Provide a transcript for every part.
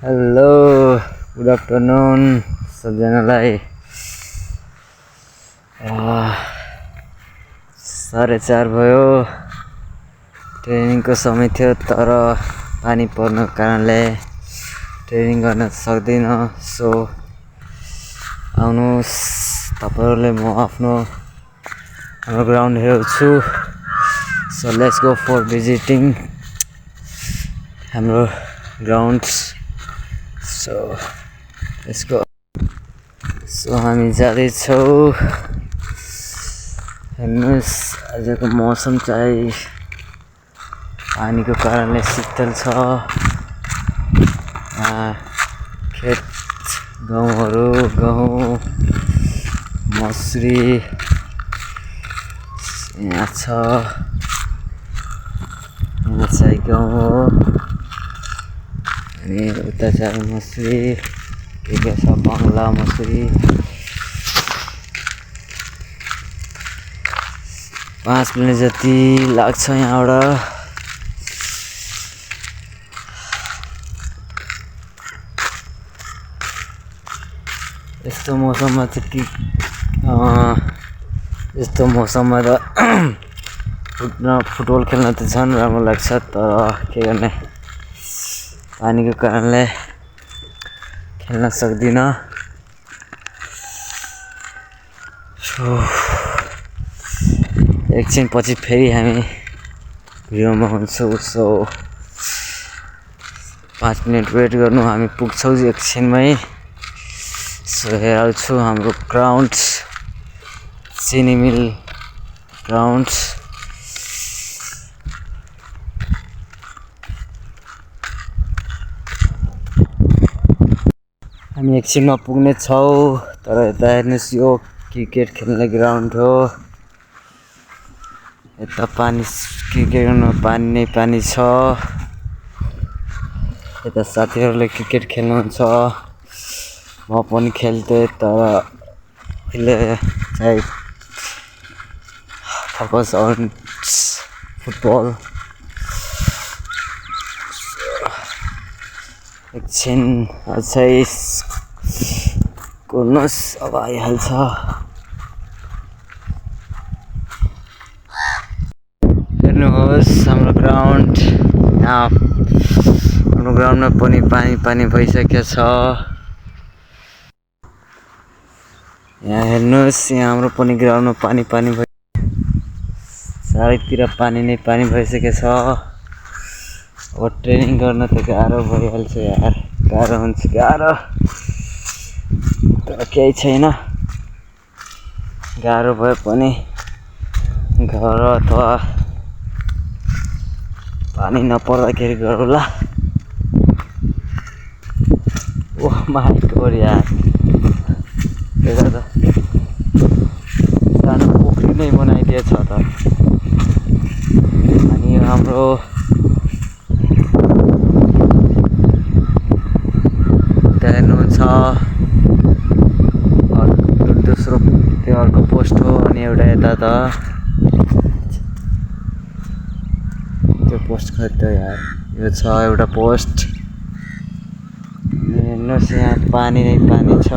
Hello good afternoon सबजनालाई 4:30 भयो। ट्रेनिङको समय थियो तर पानी पर्नको कारणले ट्रेनिङ गर्न सक्दिन। सो आउनुहोस् तपाईहरुले म आफ्नो ग्राउन्ड हेर्छु। So let's go for visiting हाम्रो grounds. So let's go. So हामी जाँदैछौँ। हेर्नुहोस् आजको मौसम चाहिँ पानीको कारणले शीतल छ। खेत गहुँहरू गहुँ मसुरी यहाँ छ। यहाँ चाहिँ गहुँ हो अनि उता चाहिँ मसुरी के छ बङ्ला मसुरी। 5 मिनट जति लाग्छ यहाँबाट। यस्तो मौसममा चाहिँ यस्तो मौसममा त फुटबल खेल्न त झन् राम्रो लाग्छ तर के गर्ने पानीको कारणले खेल्न सक्दिन। एकछिन पछि फेरि हामी भिडियोमा हुन्छौँ। सो 5 मिनट वेट गर्नु हामी पुग्छौँ एकछिनमै। सो हेराउँछु हाम्रो ग्राउन्ड चिनी मिल ग्राउन्ड। हामी एकछिनमा पुग्ने छौँ तर यता हेर्नुहोस् यो क्रिकेट खेल्ने ग्राउन्ड हो। यता पानी क्रिकेट गर्न पानी नै पानी छ। यता साथीहरूले क्रिकेट खेल्नुहुन्छ म पनि खेल्थेँ तर अहिले चाहिँ फोकस अन फुटबल। एकछिन अझै कुर्नुहोस् अब आइहाल्छ। हेर्नुहोस् हाम्रो ग्राउन्ड। यहाँ हाम्रो ग्राउन्डमा पनि पानी भइसकेको छ। यहाँ हेर्नुहोस् यहाँ हाम्रो पनि ग्राउन्डमा पानी भयो। चारैतिर पानी नै पानी भइसकेको छ। अब ट्रेनिङ गर्न त गाह्रो भइहाल्छ यार। गाह्रो हुन्छ गाह्रो तर केही छैन। गाह्रो भए पनि घर अथवा पानी नपर्दाखेरि गरौँला। ओह माय गॉड यार त्यता त सानो पोखरी नै बनाइदिएछ त। अनि हाम्रो हेर्नुहुन्छ दोस्रो त्यो अर्को पोस्ट हो अनि एउटा यता त त्यो पोस्ट खै त यार यो छ एउटा पोस्ट। हेर्नुहोस् यहाँ पानी नै पानी छ।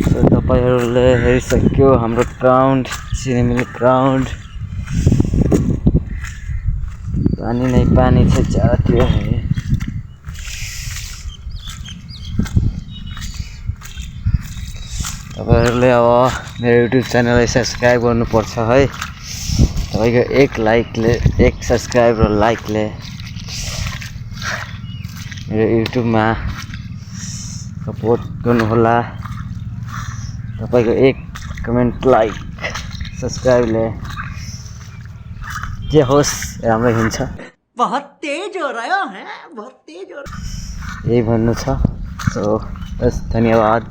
सो तपाईहरुले हेरिसक्यो हाम्रो ग्राउन्ड चिनिमिल ग्राउन्ड। पानी नै पानी छ चारतिर। तपाईहरुले अब मेरो युट्युब च्यानललाई सब्स्क्राइब गर्नुपर्छ है। तपाईको एक लाइकले एक सब्स्क्राइब र लाइकले मेरो युट्युबमा सपोर्ट गर्नुहोला। तपाईको एक कमेन्ट लाइक सब्स्क्राइबले जे होस् राम्रै हुन्छ। बहुत तेज हो रहा है बहुत तेज हो रहा। यही भन्नु छ। सो बस धन्यवाद।